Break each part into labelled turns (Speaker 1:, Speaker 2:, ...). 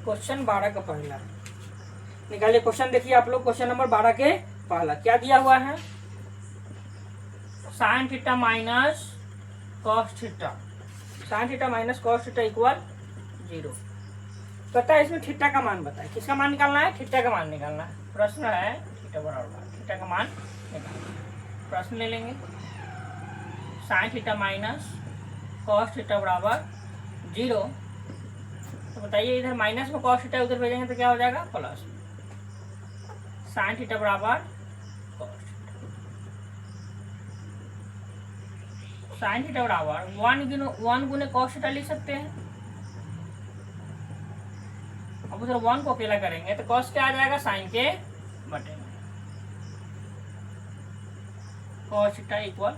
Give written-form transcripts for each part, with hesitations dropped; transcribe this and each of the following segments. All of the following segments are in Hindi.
Speaker 1: क्वेश्चन 12 का पहला निकालिए। क्वेश्चन देखिए आप लोग, क्वेश्चन नंबर 12 के पहला क्या दिया हुआ है, sine theta minus cos theta, sine theta minus cos theta equal 0। कहता है इसमें थीटा का मान बताए, किसका मान निकालना है, थीटा का मान निकालना है। प्रश्न है थीटा बराबर थीटा का मान निकालना। प्रश्न ले लेंगे, sine theta minus cos theta बराबर 0। तो बताइए इधर माइनस में कॉस थीटा उधर भेजेंगे तो क्या हो जाएगा, प्लस। साइन थीटा बराबर कॉस थीटा, साइन थीटा बराबर 1 गुने कॉस थीटा लिख सकते हैं। अब उधर 1 को अकेला करेंगे तो कॉस क्या आ जाएगा, साइन के बटे में। Cos theta equal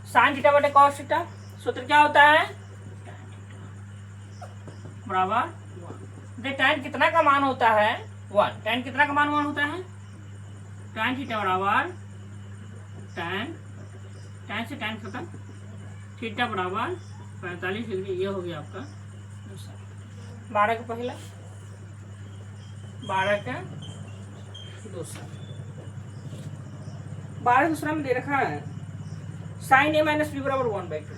Speaker 1: sine theta बटे कॉस थीटा, सूत्र क्या होता है, बराबर 1। tan कितना का मान होता है 1, tan कितना का मान 1 होता है, tan थीटा बराबर tan से tan खत्म, थीटा बराबर 45 डिग्री। ये हो गया आपका 12 का पहला, 12 का दूसरा। 12 दूसरा में दे रखा है साइन ए माइनस बी बराबर 1/2,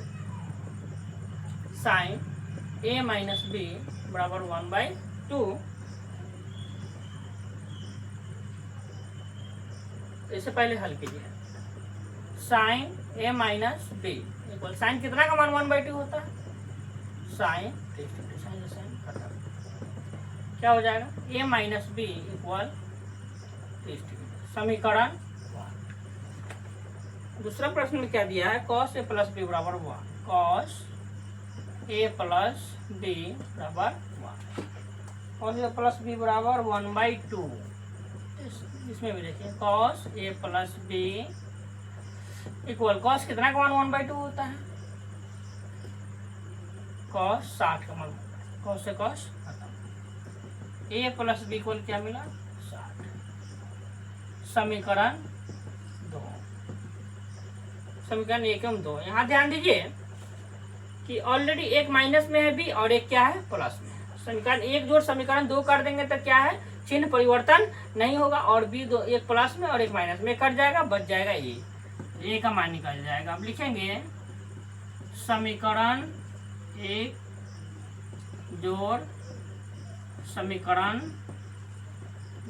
Speaker 1: साइन ए माइनस बी बराबर 1/2। इसे पहले हल कीजिए, साइन ए माइनस बी इक्वल साइन कितना का मान 1/2 होता है, साइन क्या हो जाएगा, ए माइनस बी इक्वल समीकरण 1। दूसरा प्रश्न में क्या दिया है, कॉस ए प्लस बी बराबर 1, कॉस ए प्लस बी बराबर 1, कॉस ए प्लस बी बराबर 1/2। इसमें भी देखिए cos A plus B equal cos कितना का मान 1/2 होता है, कॉस 60 का मान, कॉस से cos A plus B equal क्या मिला 60। समीकरण 2, समीकरण 1 एवं 2। यहाँ ध्यान दीजिए कि ऑलरेडी एक माइनस में है बी और एक क्या है प्लस में है। समीकरण 1 जोड़ समीकरण 2 कर देंगे तो क्या है, चिन्ह परिवर्तन नहीं होगा और बी दो, एक प्लस में और एक माइनस में कट जाएगा, बच जाएगा ए का मान निकल जाएगा। अब लिखेंगे समीकरण 1 जोड़ समीकरण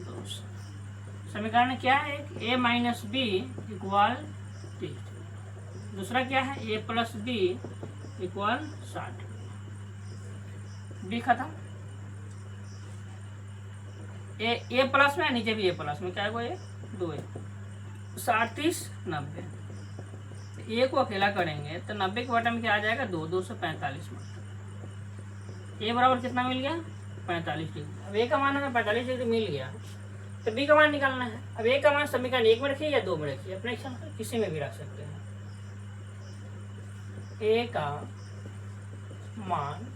Speaker 1: 2। समीकरण क्या है, ए माइनस बी इक्वल 30, दूसरा क्या है ए प्लस बी इक्वल 60, बी खत्म। ए प्लस में, नीचे भी ए प्लस में, क्या है 2 60 30 90। ए को अकेला करेंगे तो 90 के बटे में क्या आ जाएगा 2 से 45 में। ए बराबर कितना मिल गया 45 डिग्री। अब ए का मान हमें 45 डिग्री मिल गया तो बी का मान निकालना है। अब ए का मान समीकरण 1 में रखिए या 2 में रखिए, अपने इच्छा से किसी में भी रख सकते हैं। ए का मान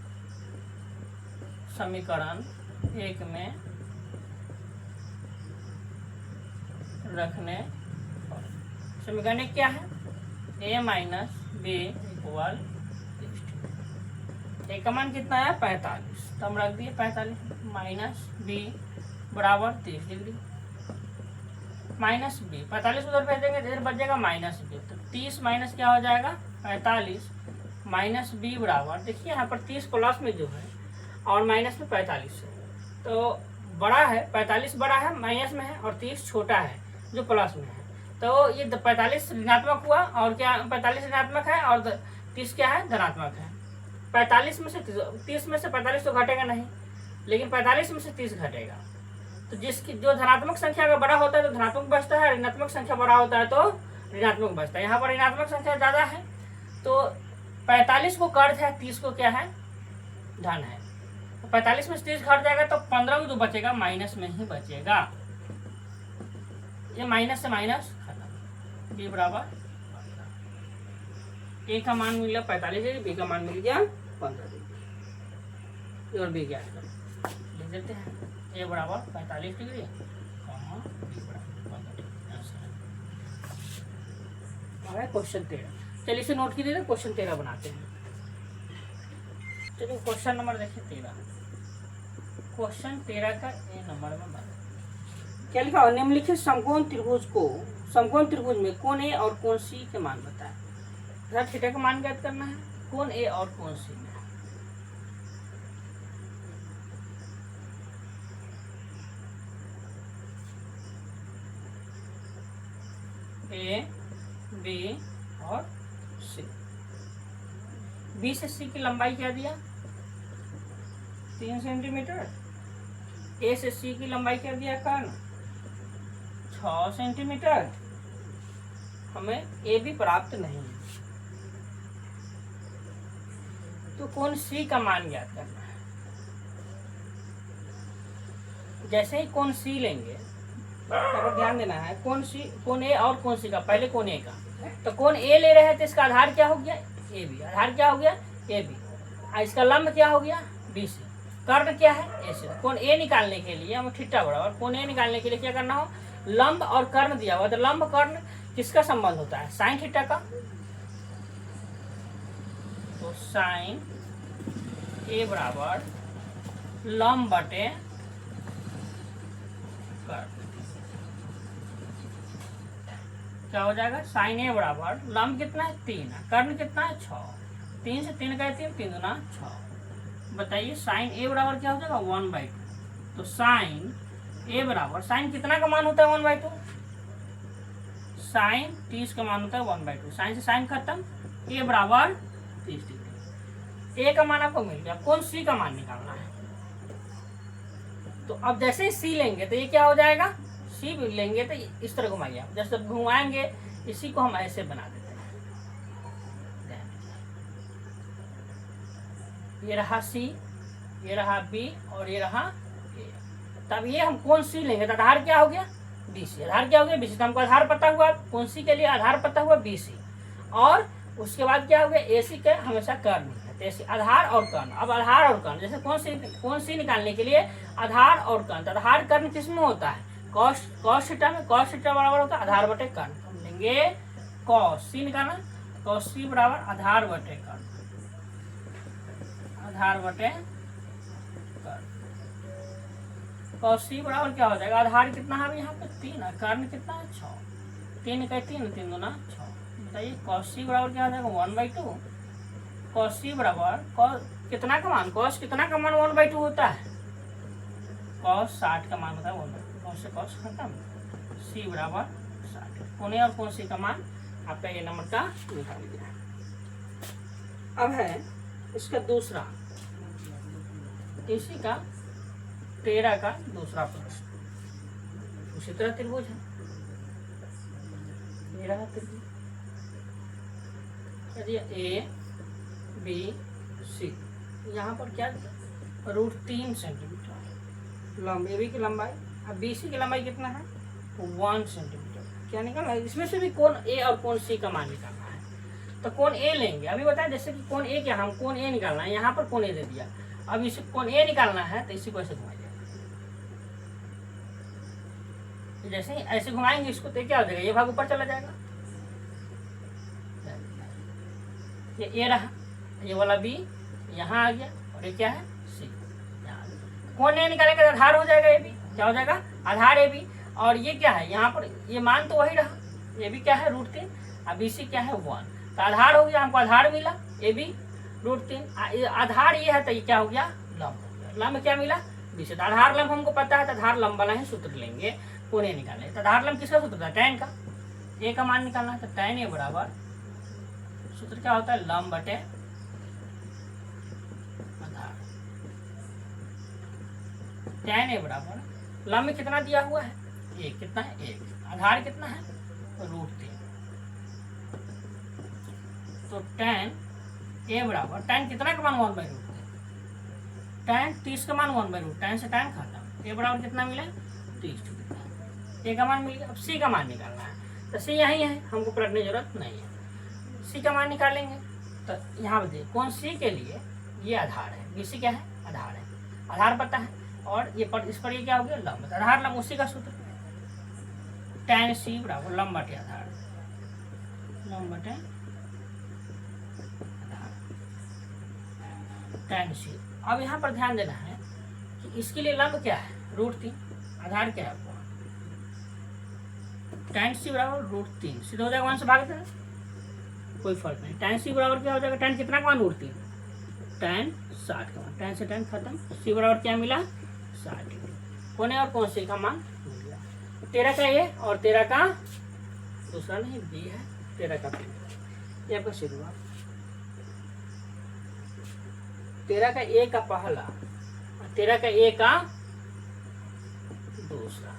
Speaker 1: समीकरण 1 में रखने पर समीकरण 1 क्या है, ए माइनस बी इक्वल 30। ए का मान कितना है 45, तो हम रख दिए 45 माइनस बी बराबर 30 डिग्री, माइनस बी 45 उधर भेज देंगे इधर बच जाएगा माइनस बी। तो 30 माइनस क्या हो जाएगा 45 माइनस बी बराबर, देखिए यहाँ पर 30 प्लस में जो है और माइनस में 45 है, तो बड़ा है 45 बड़ा है माइनस में है और 30 छोटा है जो प्लस में है। तो ये 45 ऋणात्मक हुआ और क्या 45 ऋणात्मक है और 30 क्या है धनात्मक है। 45 में से 30 में से 45 तो घटेगा नहीं, लेकिन 45 में से 30 घटेगा। तो जिसकी जो धनात्मक संख्या अगर बड़ा होता है तो धनात्मक बचता है, ऋणात्मक संख्या बड़ा होता है तो ऋणात्मक बचता है। यहाँ पर ऋणात्मक संख्या ज्यादा है तो 45 को कर्ज है, 30 को क्या है धन है। तो 45 में से 30 घट जाएगा तो 15 में जो बचेगा माइनस में ही बचेगा। ये माइनस से माइनस खत्म, बी बराबर ए का मान मिल गया 45 डिग्री, बी का मान मिल गया 15 डिग्री और बी क्या लिख देते हैं, ए बराबर 45 डिग्री बी बराबर 15 डिग्री। क्वेश्चन 13, चलिए इसे नोट कीजिए, क्वेश्चन 13 बनाते हैं। चलिए क्वेश्चन नंबर देखिए 13। क्वेश्चन 13 का ए नंबर में बना। क्या लिखा हो, निम्नलिखित समकोण त्रिभुज में कोण ए और कोण सी के मान बताएं। थीटा का मान ज्ञात करना है, कोण ए और कोण सी में। ए बी और सी। बी से सी की लंबाई क्या दिया, 3 सेंटीमीटर। ए से सी की लंबाई क्या दिया, कर्ण 6 सेंटीमीटर। हमें ए भी प्राप्त नहीं है, तो कोण सी का मान ज्ञात करना है। जैसे ही कोण सी लेंगे, तो ध्यान देना है, कोण ए और कोण सी का। पहले कोण ए का, तो कोण ए ले रहे हैं तो इसका आधार क्या हो गया, ए बी। आधार क्या हो गया, ए बी। इसका लंब क्या हो गया, बी सी। कर्ण क्या है, ए सी। कोण ए निकालने के लिए हमें थीटा बराबर, कोण ए निकालने के लिए क्या करना हो, लंब और कर्ण दिया हुआ, तो लंब कर्ण किसका संबंध होता है, साइन थीटा का। तो साइन ए बराबर लंब बटे कर्ण। क्या हो जाएगा, साइन ए बराबर लंब कितना है 3, कर्ण कितना है 6। 3 से 3 गए 3, 3 दूना 6। बताइए साइन ए बराबर क्या हो जाएगा, 1/2। तो साइन ए बराबर, साइन कितना का मान होता है 1/2, साइन 30 का मान होता है 1/2। साइन से साइन खत्म, ए बराबर 30 डिग्री। ए का मान आपको मिल गया, कोण सी का मान निकालना है। तो अब जैसे ही सी लेंगे तो ये क्या हो जाएगा, सी भी लेंगे तो इस तरह घुमाइए आप। जैसे घुमाएंगे, इसी को हम ऐसे बना देते हैं। ये रहा सी, ये रहा बी और ये रहा ए। तब ये हम कोण सी लेंगे तो आधार क्या हो गया, बी सी। आधार क्या हो गया, बी सी। तो हमको आधार पता हुआ, कोण सी के लिए आधार पता हुआ बी सी। और उसके बाद क्या हो गया, ए सी का हमेशा कर्ण है, तो आधार और कर्ण। अब आधार और कर्ण, जैसे कोण सी निकालने के लिए आधार और कर्ण, तो आधार कर्ण किस में होता है, कॉस थीटा में। कॉस थीटा बराबर होता है आधार बटे कर्ण। हम लेंगे कॉस सी निकालना, कॉस सी बराबर आधार बटे कर्ण, आधार बटे कर्ण। कॉस सी बराबर क्या हो जाएगा, आधार कितना है यहाँ पे 3 है, कर्ण कितना है 6। 3 का 3, 3 दूना 6। बताइए कॉस सी बराबर क्या हो जाएगा 1/2। कॉस सी बराबर कितना का मान, कॉस कितना का मान 1/2 होता है, कॉस 60 का मान होता है 1/2। कॉस से कॉस खत्म, सी बराबर 60। कोण ए और कोण सी का मान आपका ये नंबर का निकाल दिया। अब है इसका दूसरा, इसी का 13 का दूसरा प्रश्न। उसी तरह त्रिभुज है, ये रहा त्रिभुज। ए बी सी, यहाँ पर क्या √3 सेंटीमीटर लंब, ए बी की लंबाई। अब बी सी की लंबाई कितना है, 1 सेंटीमीटर। क्या निकालना है, इसमें से भी कोण ए और कोण सी का मान निकालना है। तो कोण ए लेंगे, अभी बताएं जैसे कि कोण ए क्या, हम कोण ए निकालना है, यहाँ पर कोण ए दे दिया। अब इसे कोण ए निकालना है तो इसी को ऐसे घुमाइए, जैसे ही ऐसे घुमाएंगे इसको तो क्या हो जाएगा, ये भाग ऊपर चला जाएगा। ये ए रहा, ये वाला बी यहाँ आ गया, और ये क्या है सी। कोण ए निकालेंगे तो आधार हो जाएगा ए बी। क्या हो जाएगा, आधार ए बी। और ये क्या है, यहाँ पर ये मान तो वही रहा, ये भी क्या है √3, और बी सी क्या है 1। तो आधार हो गया, हमको आधार मिला ए बी √3। आधार ये है तो ये क्या हो गया, लंब हो गया। लंब क्या मिला, बी सी। तो आधार लंब हमको पता है, तो आधार लंब वाला ही सूत्र लेंगे, कोण ए निकालने। तो आधार लंब किसका सूत्र था, tan का। ए का मान निकालना है, तो tan ए बराबर सूत्र क्या होता है, लंब बटे आधार। tan ए बराबर लंब कितना दिया हुआ है, 1। कितना है 1, आधार कितना है √3। तो tan ए बराबर, tan कितना का मान 1/√। tan 30 का मान 1/√। tan से tan खत्म, ए बराबर कितना मिला 30 डिग्री। ए का मान मिल गया। अब सी का मान निकालना है, तो सी यही है, हमको पलटने की जरूरत नहीं है। सी का मान निकालेंगे तो यहाँ पे कोण सी के लिए ये आधार है, बी सी क्या है आधार है, आधार पता है। और ये पर, इस पर ये क्या हो गया लंब, आधार लंब उसी का सूत्र। tan सी बराबर लंब बटे आधार, लंब बटे आधार tan सी। अब यहाँ पर ध्यान देना है कि कि इसके लिए लंब क्या है, √3, आधार क्या है आपको, tan c बराबर √3, सीधा हो जाएगा 1 से भाग देना, कोई फर्क नहीं। tan c बराबर क्या हो जाएगा, tan कितना का मान, √3, tan 60 का मान, tan से tan खत्म, c बराबर क्या मिला, 60 डिग्री। कोने और कोण का मान मिल गया। 13 का ये और 13 का दूसरा नहीं बी है, 13 का बी, ये आपका शुरुआत। 13 का ए का पहला, 13 का ए का दूसरा।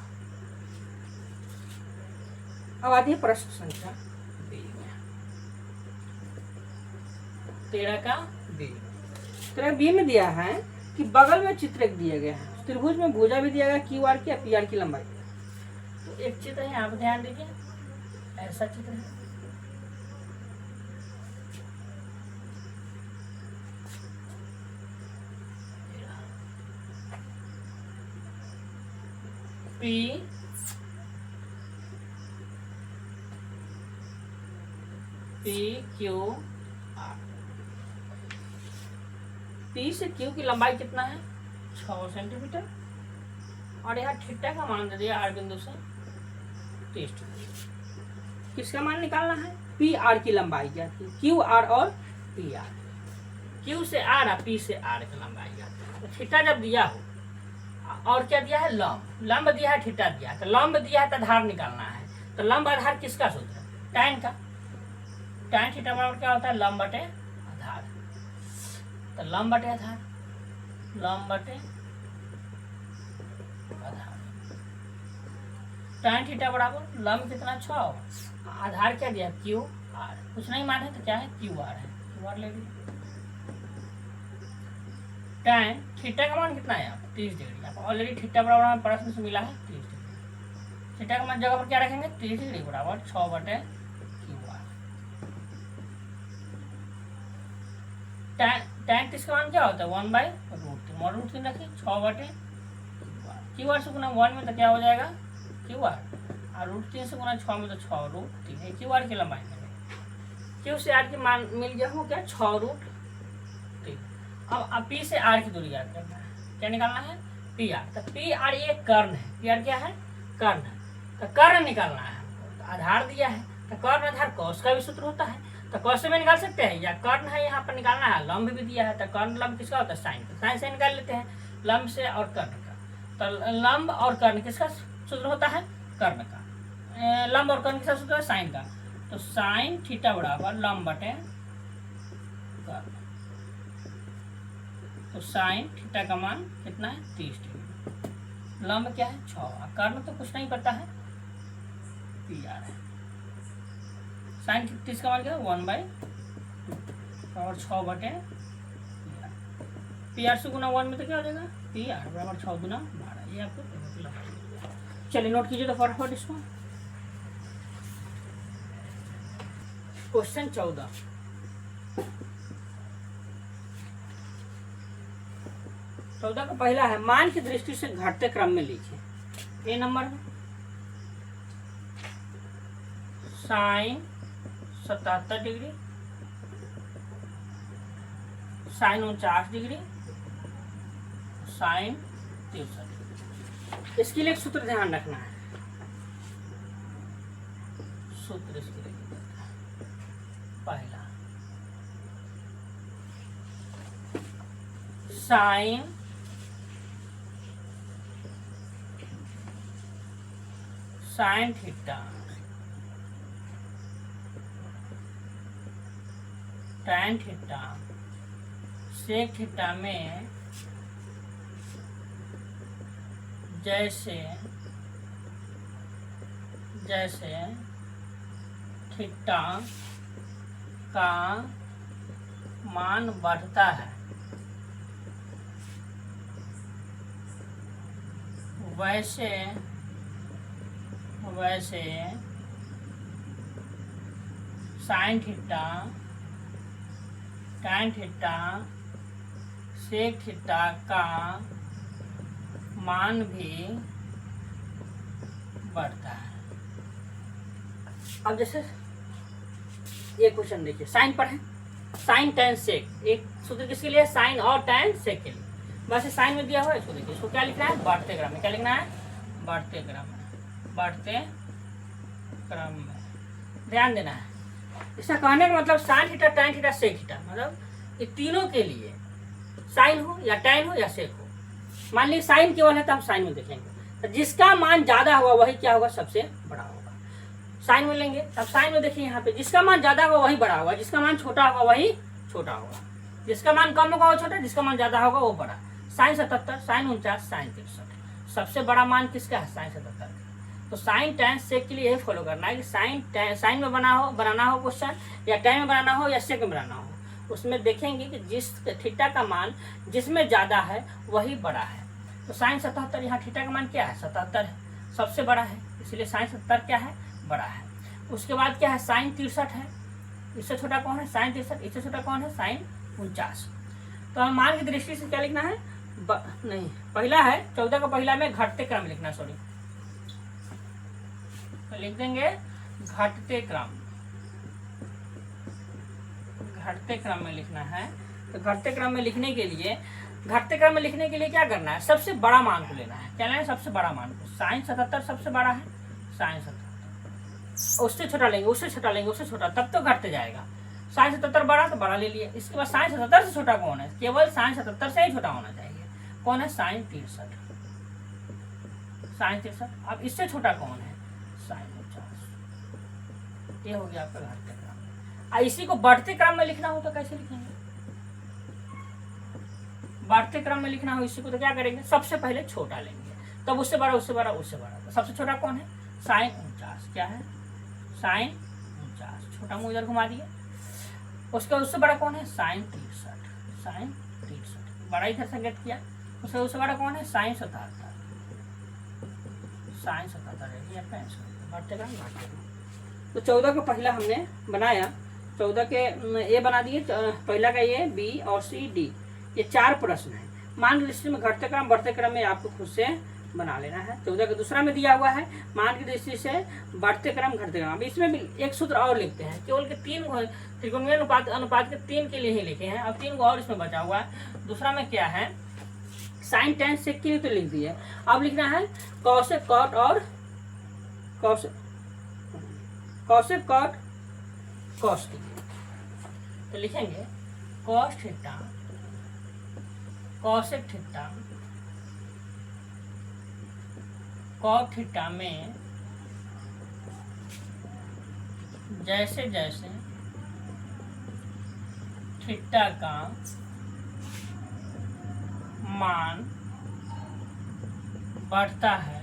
Speaker 1: अब आती है प्रश्न संख्या बी में, 13 का बी। 13 बी में दिया है कि बगल में चित्र एक दिया गया है, त्रिभुज में भुजा भी दिया गया, क्यू आर की पी आर की लंबाई। तो एक चित्र है, आप ध्यान दीजिए, ऐसा चित्र है, पी क्यू आर। पी से क्यू की लंबाई कितना है, 6 सेंटीमीटर, और यहाँ थीटा का मान दे दिया आर बिंदु से 30 डिग्री। किसका मान निकालना है, पी आर की लंबाई क्या थी, क्यू आर और पी आर। क्यू से आर और पी से आर की लंबाई क्या थी। तो थीटा जब दिया हो और क्या दिया है, लंब दिया है, थीटा दिया है, तो लंब दिया है तो आधार निकालना है। तो लंब आधार किसका सूत्र है, tan का। tan थीटा बराबर क्या होता है, लंब बटे आधार। तो लंब बटे आधार, लंब बटे आधार। tan थीटा बराबर लंब कितना 6, आधार क्या दिया क्यू आर, कुछ नहीं मान है तो क्या है क्यू आर है, क्यू आर ले लीजिए। tan थीटा का मान कितना है, 30 डिग्री। आप ऑलरेडी थीटा बराबर हमें प्रश्न से मिला है 30 डिग्री। थीटा का मान जगह पर क्या रखेंगे, 30 डिग्री बराबर 6 बटे क्यू आर। tan 30 का मान क्या होता है, 1/√3, और √3 रखिए, 6 बटे क्यू आर से गुना 1 में तो क्या हो जाएगा क्यू आर, और √3 से गुना 6 में तो 6√3, क्यू आर की लंबाई मिलेगी। क्यू से आर की मान मिल गया हो क्या, 6√3। अब पी से आर की दूरी याद करना है, क्या निकालना है, पी आर। तो पी आर ये कर्ण है, पी आर क्या है, कर्ण है, तो कर्ण निकालना है। तो आधार दिया है, तो कर्ण आधार कौश का भी सूत्र होता है, तो कौश से में निकाल सकते हैं, या कर्ण है यहाँ पर निकालना है, लंब भी दिया है, तो कर्ण लंब किसका होता है, साइन का, साइन से निकाल लेते हैं, लंब से और कर्ण का। तो लंब और कर्ण किसका सूत्र होता है, कर्ण का। लंब और कर्ण किसका सूत्र है, साइन का। तो साइन थीटा बराबर लंब बटे कर्ण। तो साइन थीटा का मान कितना है, 30 डिग्री। लंब क्या है 6, कर्ण तो कुछ नहीं पता है, पी आर है। साइन 30 का मान क्या है, 1/2 और 6 बटे पी आर से गुना 1 में तो क्या हो जाएगा, पी आर बराबर 6 गुना 12। ये आपको चलिए नोट कीजिए तो फटाफट इसको। क्वेश्चन 14, का पहला है, मान की दृष्टि से घटते क्रम में लिखिए। ए नंबर में sine 77 degree, sine 49 degree, sine 63 degree. इसके लिए एक सूत्र ध्यान रखना है, सूत्र इसके लिए पहला sine theta tan theta sec theta में जैसे थीटा का मान बढ़ता है वैसे sine theta tan theta sec theta का मान भी बढ़ता है। अब जैसे ये क्वेश्चन देखिए, साइन पर है, साइन tan सेक, एक सूत्र किसके लिए, साइन और tan सेक के लिए। बस साइन में दिया हुआ है, इसको देखिए, इसको क्या लिखना है, बढ़ते क्रम में। क्या लिखना है, बढ़ते क्रम में, बढ़ते क्रम में ध्यान देना है। इसका कहने का मतलब sine theta, tan theta, sec theta, मतलब ये तीनों के लिए साइन हो या टैन हो या सेक हो। मान लीजिए साइन केवल है तो हम साइन में देखेंगे, तो जिसका मान ज्यादा होगा वही क्या होगा, सबसे बड़ा होगा। साइन में लेंगे तब साइन में देखिए यहाँ पे जिसका मान ज्यादा होगा वही बड़ा होगा, जिसका मान छोटा होगा वही छोटा होगा, जिसका मान कम होगा वो छोटा, जिसका मान ज्यादा होगा वो बड़ा। साइन 77, साइन 49, साइन 63, सबसे बड़ा मान किसका है, साइन 77। तो साइन टैन सेक के लिए यही फॉलो करना है कि साइन में बनाना हो क्वेश्चन, या टैन में बनाना हो या सेक में बनाना हो, उसमें देखेंगे कि जिस थीटा का मान जिसमें ज्यादा है वही बड़ा है। तो साइन 77, यहाँ थीटा का मान क्या है, 77 है, सबसे बड़ा है, इसलिए साइन 77 क्या है, बड़ा है। उसके बाद क्या है, साइन 63 है, इससे छोटा कौन है, साइन 63, इससे छोटा कौन है, साइन 49। तो हम मान की दृष्टि से क्या लिखना है, नहीं पहला है 14 का पहला में घटते क्रम लिखना, सॉरी, तो लिख देंगे घटते क्रम, घटते क्रम में लिखना है। तो घटते क्रम में लिखने के लिए, घटते क्रम में लिखने के लिए क्या करना है, सबसे बड़ा मान को लेना है। क्या लेना है, सबसे बड़ा मान को। साइन 77 सबसे बड़ा है, साइन 77, उससे छोटा लेंगे, उससे छोटा लेंगे, उससे छोटा, तब तो घटते जाएगा। साइन 77 बड़ा तो बड़ा ले लिया। इसके बाद साइन 77 से छोटा कौन है, केवल साइन 77 से ही छोटा होना चाहिए, कौन है, साइन 63, साइन 63। अब इससे छोटा कौन है, साइन 49। ये हो गया आपका घटते क्रम। इसी को बढ़ते क्रम में लिखना हो तो कैसे लिखेंगे, बढ़ते क्रम में लिखना हो इसी को तो क्या करेंगे, सबसे पहले छोटा लेंगे, तब उससे बड़ा, उससे बड़ा, उससे बड़ा। तो सबसे छोटा कौन है, साइन 49, क्या है, साइन 49, छोटा मुंह इधर घुमा दिए। उससे बड़ा कौन है, साइन 63, साइन 63, बड़ा इधर संकेत किया। उससे बड़ा कौन है, साइन 77, साइन 77 है आपका आंसर, बढ़ते क्रम, घटते क्रम। तो 14 का पहला हमने बनाया, 14 के ए बना दिए, पहला का ए, बी और सी, डी, ये 4 प्रश्न है। मान की दृष्टि में घटते क्रम, बढ़ते क्रम में आपको खुद से बना लेना है। 14 का दूसरा में दिया हुआ है मान की दृष्टि से बढ़ते क्रम, घटते क्रम। अब इसमें भी एक सूत्र और लिखते हैं, केवल के 3 त्रिकोणीय अनुपात के 3 के लिए ही लिखे हैं। अब 3 को और इसमें बचा हुआ है। दूसरा में क्या है, साइन टैन सेक के लिए तो लिख दिए, अब लिखना है कॉसेक कॉट और कॉसेक कॉट कॉस के लिए। तो लिखेंगे cos theta, cosec theta, cot theta में जैसे जैसे थीटा का मान बढ़ता है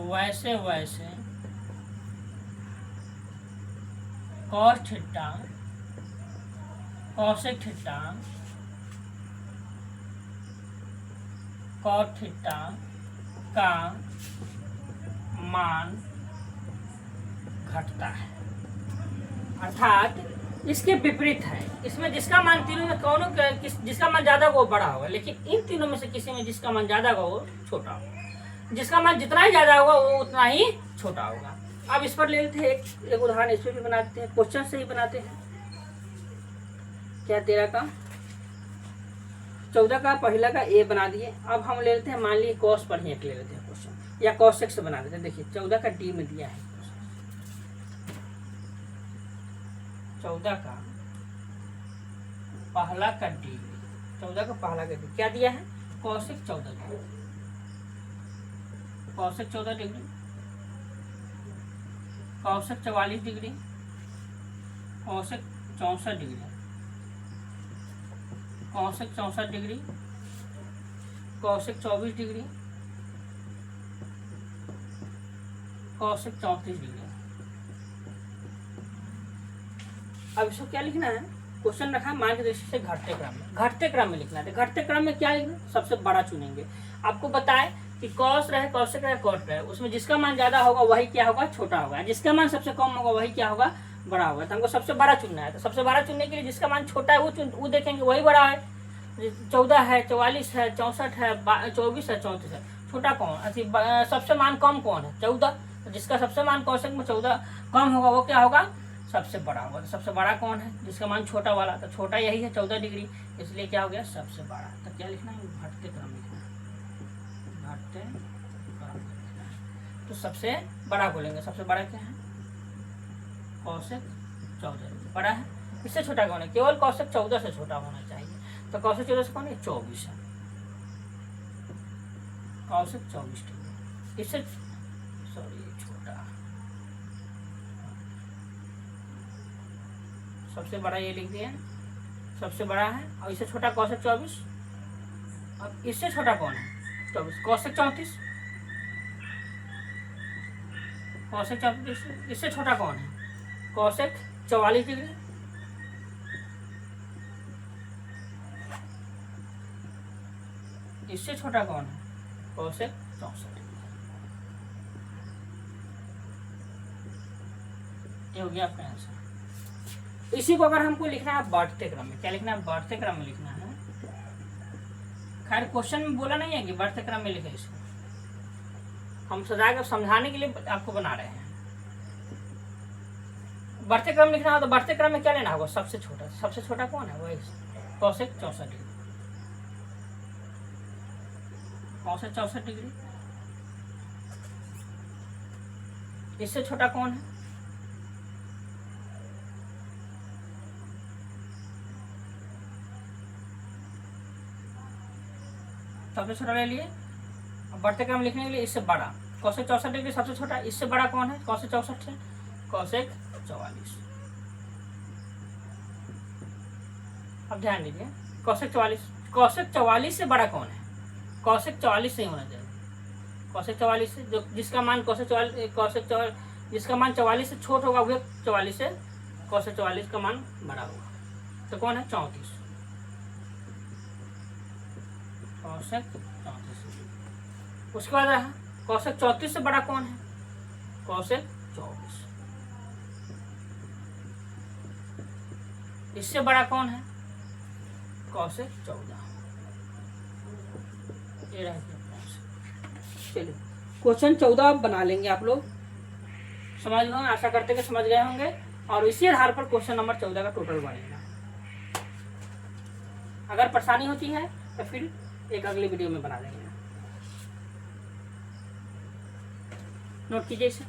Speaker 1: वैसे वैसे cos theta, cosec theta, cot theta का मान घटता है। अर्थात इसके विपरीत है, इसमें जिसका मान तीनों में जिसका मान ज्यादा वो बड़ा होगा, लेकिन इन तीनों में से किसी में जिसका मान ज्यादा होगा वो छोटा होगा। जिसका मान जितना ही ज्यादा होगा वो उतना ही छोटा होगा। अब इस पर ले लेते हैं एक उदाहरण, इस पर भी बनाते हैं, क्वेश्चन से ही बनाते हैं। क्या 13 का 14 का पहला का ए बना दिए। अब हम ले लेते हैं, मान लीजिए कॉस पर ही एक ले लेते हैं क्वेश्चन, या कॉसेक से बना देते हैं। देखिए 14 का डी में दिया है, 14 का पहला का डी, 14 का पहला का डी क्या दिया है, cosec 14 degree, cosec 14 degree, cosec 44 degree, cosec 64 degree, cosec 64 degree, cosec 24 degree, cosec 34 degree. अब इसको क्या लिखना है, क्वेश्चन रखा है मान की दृष्टि से घटते क्रम में, घटते क्रम में लिखना है। घटते क्रम में क्या लिखना, सबसे बड़ा चुनेंगे। आपको बताए कि कॉस रहे, कॉसेक रहे, कॉट रहे, उसमें जिसका मान ज्यादा होगा वही क्या होगा, छोटा होगा, जिसका मान सबसे कम होगा वही क्या होगा, बड़ा होगा। तो हमको सबसे बड़ा चुनना है। तो सबसे बड़ा चुनने के लिए जिसका मान छोटा है वो देखेंगे, वही बड़ा है। 14 है, 44 है, 64 है, 24 है, 34 है, छोटा कौन, सबसे मान कम कौन है, 14। तो जिसका सबसे मान कॉसेक में 14 कम होगा वो क्या होगा, सबसे बड़ा होगा। तो सबसे बड़ा कौन है, जिसका मान छोटा वाला, तो छोटा यही है 14 डिग्री, इसलिए क्या हो गया सबसे बड़ा। तो क्या लिखना है, घटते क्रम लिखना है, घटते क्रम लिखना है। तो सबसे बड़ा बोलेंगे, सबसे बड़ा क्या है, कौशिक 14 बड़ा है। इससे छोटा कौन है, केवल कौशिक 14 से छोटा होना चाहिए। तो कौशिक 14 से कौन है, 24 है, कौशिक 24 डिग्री। इससे सॉरी छोटा, सबसे बड़ा ये लिख दिया, सबसे बड़ा है, और इससे छोटा कौशिक 24। अब इससे छोटा कौन है, 24, कौशिक 34, कौशिक 34। इससे छोटा कौन है, कौशिक 44 डिग्री। इससे छोटा कौन है, कौशिक 64 डिग्री। ये हो गया आपका आंसर। इसी को अगर हमको लिखना है बढ़ते क्रम में, क्या लिखना है, बढ़ते क्रम में लिखना है। खैर क्वेश्चन में बोला नहीं है कि बढ़ते क्रम में लिखे, इसको हम सजा कर समझाने के लिए आपको बना रहे हैं। बढ़ते क्रम लिखना हो तो बढ़ते क्रम में क्या लेना होगा, सबसे छोटा। सबसे छोटा कौन है, वही कौशिक 64 डिग्री, कौशिक 64 डिग्री। इससे छोटा कौन है, सबसे छोटा ले लिए। अब बढ़ते क्रम लिखने के लिए इससे बड़ा, कौशिक 64 डिग्री सबसे छोटा। इससे बड़ा कौन है, कौशिक 64 है, कौशिक 44। अब ध्यान दीजिए, कौशिक 44, कौशिक 44 से बड़ा कौन है, कौशिक 44 से ही होना चाहिए। कौशिक 44 से, जो जिसका मान कौशिक 44, जिसका मान 44 से छोट होगा वह 44 से, कौशिक 44 का मान बड़ा होगा। तो कौन है, 34, कौशिक 34। उसके बाद रहा कौशिक 34 से बड़ा कौन है, कौशिक 24। इससे बड़ा कौन है, कौशिक 14। ये रह गया। चलिए क्वेश्चन 14 बना लेंगे आप लोग, समझ गए, आशा करते कि समझ गए होंगे। और इसी आधार पर क्वेश्चन नंबर 14 का टोटल बनेगा। अगर परेशानी होती है तो फिर एक अगली वीडियो में बना देंगे। नोट कीजिए इसे।